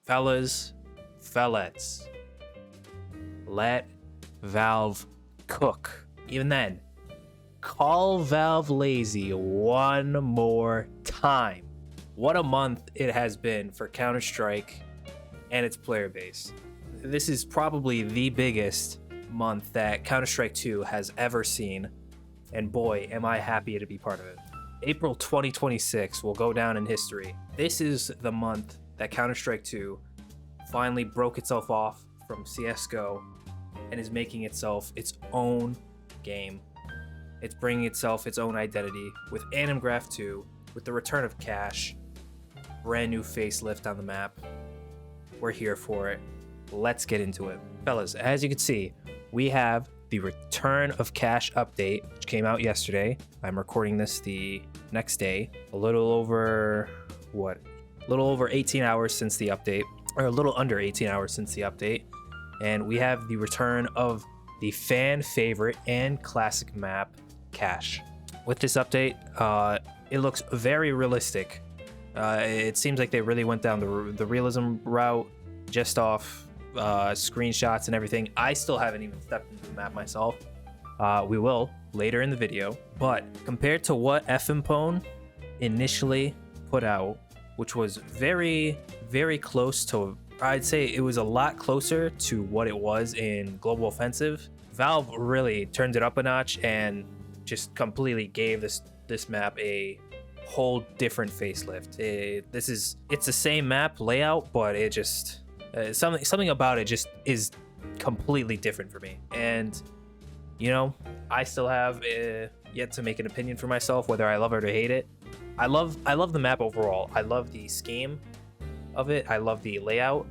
Fellas, let Valve cook. Even then, call Valve lazy one more time. What a month it has been for Counter-Strike and its player base. This is probably the biggest month that Counter-Strike 2 has ever seen, and boy, am I happy to be part of it. April 2026 will go down in history. This is the month that Counter-Strike 2 finally broke itself off from CSGO and is making itself its own game. It's bringing itself its own identity with Anim Graph 2, with the return of Cache, brand new facelift on the map. We're here for it. Let's get into it. Fellas, as you can see, we have the Return of Cache update, which came out yesterday. I'm recording this the next day. A little over 18 hours since the update, or a little under 18 hours since the update. And we have the return of the fan favorite and classic map, Cache. With this update, it looks very realistic. It seems like they really went down the realism route, just off screenshots and everything. I still haven't even stepped into the map myself. We will later in the video. But compared to what FMPONE initially put out, which was very, very close to, I'd say it was a lot closer to what it was in Global Offensive, Valve really turned it up a notch and just completely gave this map a whole different facelift. It's the same map layout, but it just something about it just is completely different for me. And you know, I still have yet to make an opinion for myself whether I love it or hate it. I love the map overall. I love the scheme of it. I love the layout.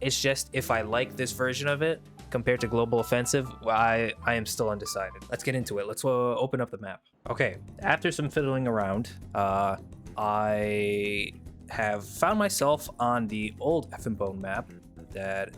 It's just if I like this version of it compared to Global Offensive, I am still undecided. Let's get into it. Let's open up the map. Okay, after some fiddling around, I have found myself on the old FMPONE map that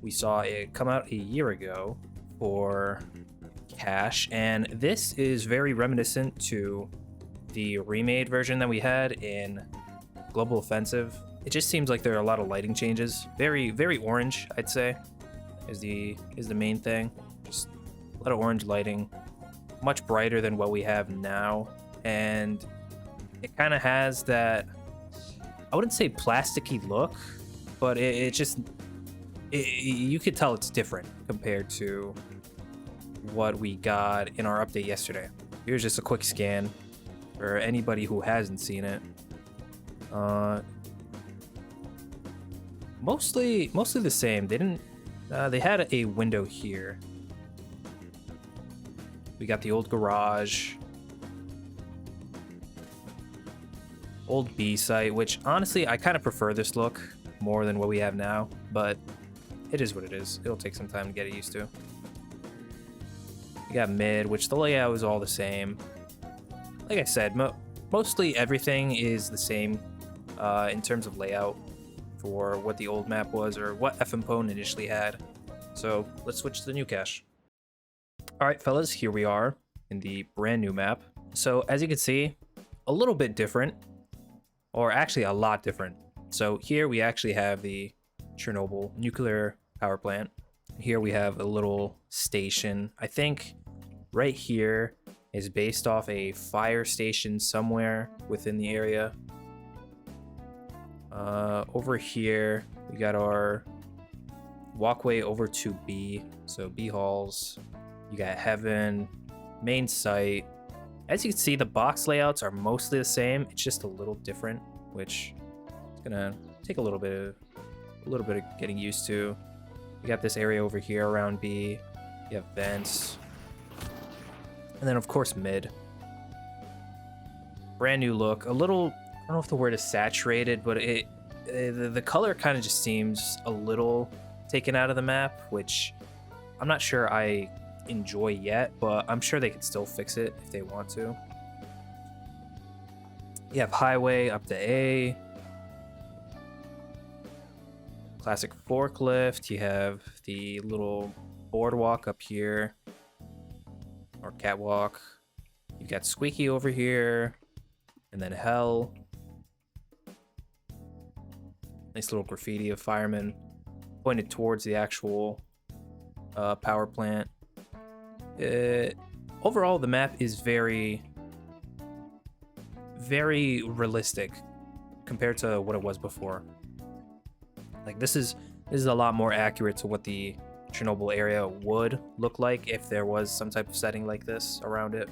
we saw it come out a year ago for Cache, and this is very reminiscent to the remade version that we had in Global Offensive. It just seems like there are a lot of lighting changes. Very, very orange, I'd say, is the main thing. Just a lot of orange lighting, much brighter than what we have now, and it kind of has that, I wouldn't say plasticky look, but you could tell it's different compared to what we got in our update yesterday. Here's just a quick scan for anybody who hasn't seen it. Mostly the same. They had a window here. We got the old garage, old B site, which honestly I kind of prefer this look more than what we have now, but it is what it is. It'll take some time to get used to. We got mid, which the layout is all the same. Like I said, mostly everything is the same in terms of layout for what the old map was or what FMPONE initially had. So let's switch to the new cache. All right, fellas, here we are in the brand new map. So as you can see, a little bit different, or actually a lot different. So here we actually have the Chernobyl nuclear power plant. Here we have a little station. I think right here is based off a fire station somewhere within the area. Over here, we got our walkway over to B. So B halls, you got heaven, main site. As you can see, the box layouts are mostly the same. It's just a little different, which is gonna take a little bit of getting used to. You got this area over here around B. You have vents. And then of course mid. Brand new look. A little, I don't know if the word is saturated, but the color kind of just seems a little taken out of the map, which I'm not sure I enjoy yet, but I'm sure they could still fix it if they want to. You have highway up to A. Classic forklift. You have the little boardwalk up here, or catwalk. You got Squeaky over here, and then Hell. Nice little graffiti of firemen pointed towards the actual power plant. Overall, the map is very realistic compared to what it was before. Like this is a lot more accurate to what the Chernobyl area would look like if there was some type of setting like this around it.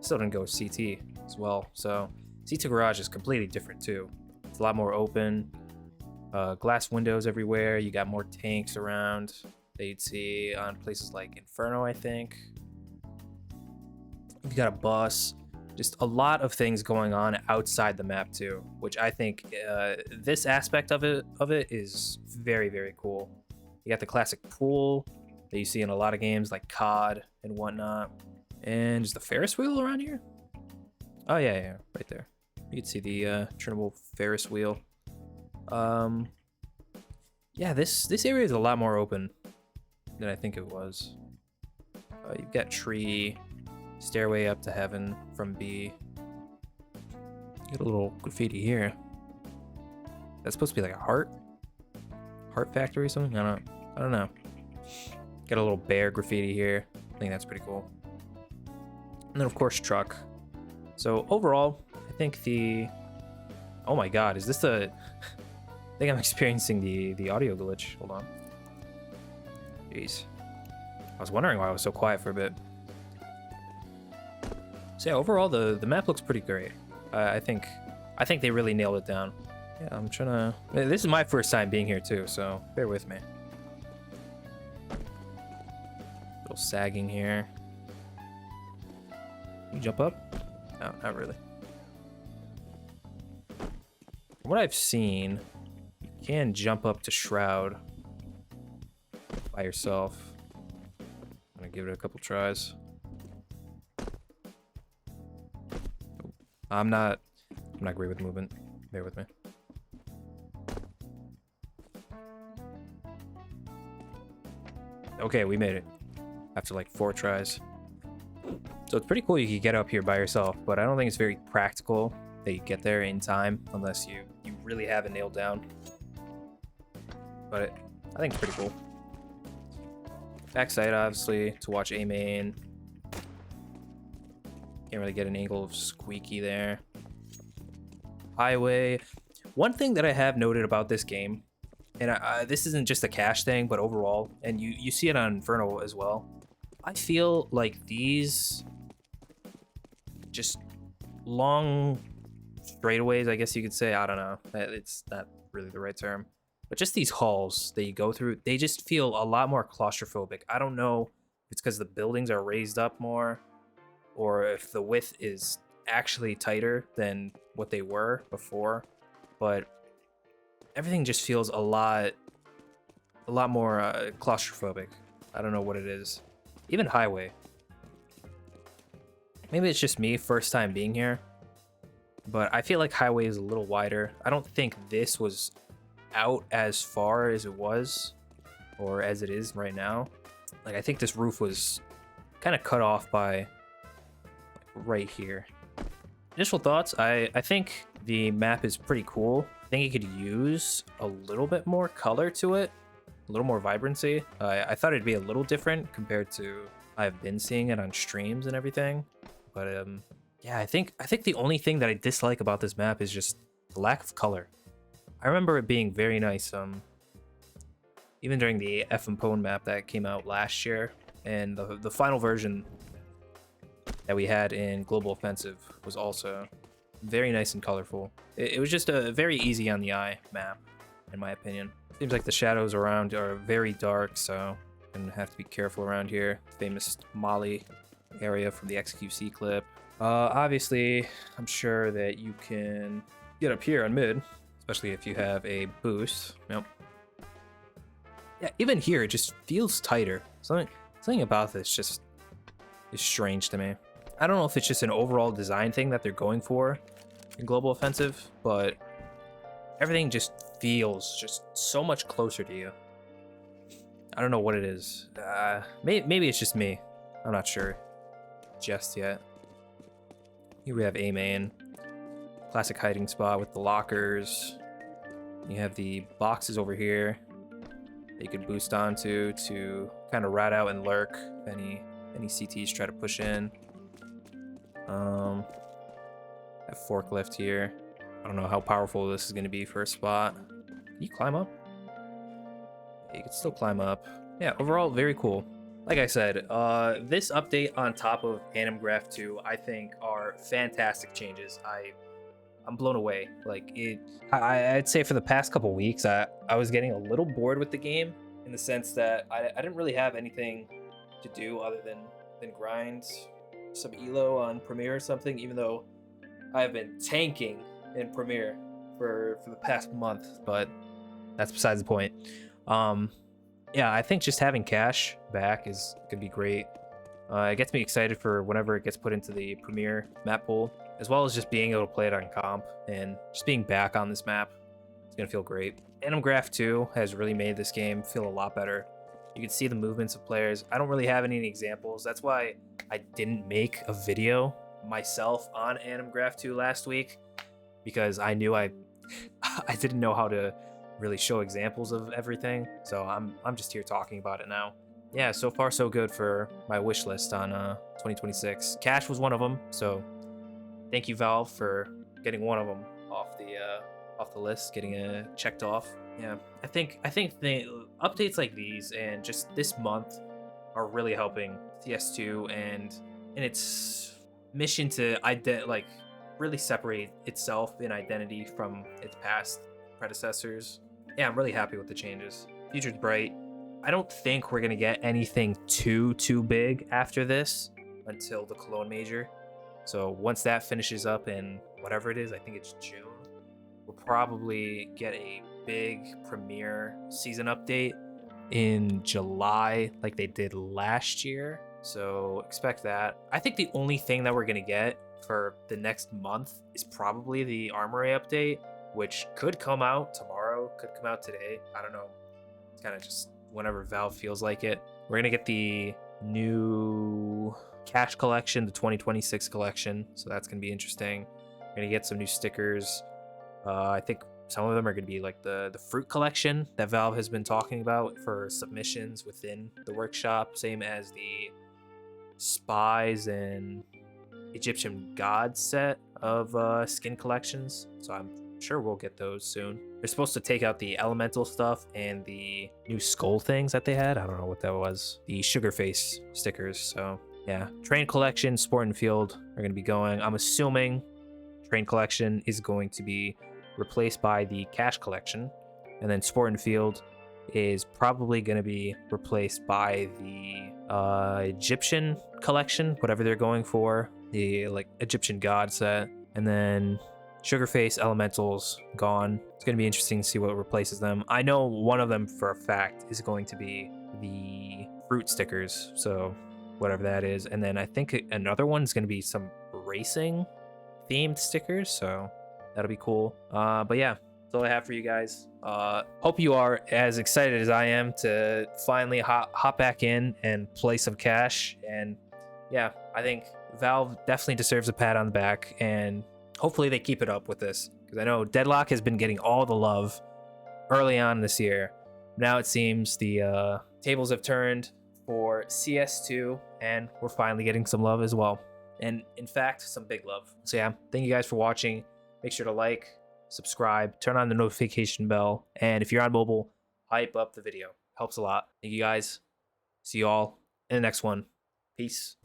Still didn't go CT as well, so CT Garage is completely different too. It's a lot more open, glass windows everywhere. You got more tanks around that you'd see on places like Inferno, I think. You got a bus, just a lot of things going on outside the map too, which I think this aspect of it is very cool. You got the classic pool that you see in a lot of games like COD and whatnot. And is the Ferris wheel around here? Oh yeah, right there. You can see the Chernobyl Ferris wheel. Yeah, this area is a lot more open than I think it was. You've got tree, stairway up to heaven from B. Got a little graffiti here. That's supposed to be like a heart factory or something. I don't know. Got a little bear graffiti here. I think that's pretty cool. And then of course truck. So overall, I think oh my god, is this I think I'm experiencing the audio glitch. Hold on. Jeez. I was wondering why I was so quiet for a bit. So yeah, overall the map looks pretty great. I think they really nailed it down. Yeah, I'm trying to. This is my first time being here too, so bear with me. A little sagging here. Can you jump up? No, not really. From what I've seen, you can jump up to Shroud by yourself. I'm gonna give it a couple tries. I'm not great with movement. Bear with me. Okay, we made it after like 4 tries. So it's pretty cool you can get up here by yourself, but I don't think it's very practical that you get there in time unless you really have it nailed down. But I think it's pretty cool. Backside, obviously, to watch A main. Can't really get an angle of Squeaky there. Highway. One thing that I have noted about this game, and this isn't just a cache thing, but overall, and you see it on Inferno as well. I feel like these just long straightaways, I guess you could say. I don't know. It's not really the right term. But just these halls that you go through, they just feel a lot more claustrophobic. I don't know if it's because the buildings are raised up more or if the width is actually tighter than what they were before. But everything just feels a lot more claustrophobic. I don't know what it is. Even Highway. Maybe it's just me, first time being here. But I feel like Highway is a little wider. I don't think this was out as far as it was or as it is right now. Like I think this roof was kind of cut off by right here. Initial thoughts, I think the map is pretty cool. I think it could use a little bit more color to it, a little more vibrancy. I thought it'd be a little different compared to I've been seeing it on streams and everything. But yeah, I think the only thing that I dislike about this map is just the lack of color. I remember it being very nice, even during the FMPONE map that came out last year, and the final version that we had in Global Offensive was also very nice and colorful. It was just a very easy on the eye map, in my opinion. Seems like the shadows around are very dark, so I'm gonna have to be careful around here. Famous Molly area from the XQC clip. Obviously, I'm sure that you can get up here on mid, especially if you have a boost. Yep. Yeah, even here, it just feels tighter. Something about this just is strange to me. I don't know if it's just an overall design thing that they're going for in Global Offensive, but everything just feels just so much closer to you. I don't know what it is. Maybe it's just me. I'm not sure just yet. Here we have A main. Classic hiding spot with the lockers. You have the boxes over here that you can boost onto to kind of rat out and lurk if any CTs try to push in. That forklift here. I don't know how powerful this is going to be for a spot. Can you climb up? Yeah, you can still climb up. Yeah, overall, very cool. Like I said, this update on top of Graph 2, I think are fantastic changes. I'm blown away. Like I'd say for the past couple weeks, I was getting a little bored with the game in the sense that I didn't really have anything to do other than grind some elo on Premiere or something. Even though I've been tanking in Premiere for the past month, but that's besides the point. Yeah, I think just having Cache back is gonna be great. It gets me excited for whenever it gets put into the Premiere map pool, as well as just being able to play it on comp and just being back on this map. It's gonna feel great. Graph 2 has really made this game feel a lot better. You can see the movements of players. I don't really have any examples. That's why I didn't make a video myself on Graph 2 last week, because I knew I didn't know how to really show examples of everything. So I'm just here talking about it now. Yeah, so far so good for my wish list on 2026. Cache was one of them, so thank you, Valve, for getting one of them off the list, getting it checked off. Yeah, I think the updates like these and just this month are really helping CS2 and in its mission to really separate itself in identity from its past predecessors. Yeah, I'm really happy with the changes. Future's bright. I don't think we're gonna get anything too big after this until the Cologne Major. So once that finishes up in whatever it is, I think it's June, we'll probably get a big Premiere season update in July like they did last year. So expect that. I think the only thing that we're gonna get for the next month is probably the Armory update, which could come out tomorrow, could come out today. I don't know. It's kind of just whenever Valve feels like it. We're gonna get the new Cache collection, the 2026 collection, so that's gonna be interesting. We're gonna get some new stickers. I think some of them are gonna be like the fruit collection that Valve has been talking about for submissions within the workshop, same as the spies and Egyptian gods set of skin collections. So I'm sure we'll get those soon. They're supposed to take out the elemental stuff and the new skull things that they had. I don't know what that was. The sugar face stickers. So yeah, train collection, sport and field are going to be going. I'm assuming train collection is going to be replaced by the cache collection, and then sport and field is probably going to be replaced by the Egyptian collection, whatever they're going for, the like Egyptian god set, and then Sugarface Elementals gone. It's going to be interesting to see what replaces them. I know one of them for a fact is going to be the fruit stickers, so whatever that is. And then I think another one is going to be some racing themed stickers, so that'll be cool. But yeah, that's all I have for you guys. Hope you are as excited as I am to finally hop back in and play some Cache. And yeah, I think Valve definitely deserves a pat on the back, and hopefully they keep it up with this, because I know Deadlock has been getting all the love early on this year. Now it seems the tables have turned for CS2, and we're finally getting some love as well. And in fact, some big love. So yeah, thank you guys for watching. Make sure to like, subscribe, turn on the notification bell, and if you're on mobile, hype up the video. Helps a lot. Thank you guys. See you all in the next one. Peace.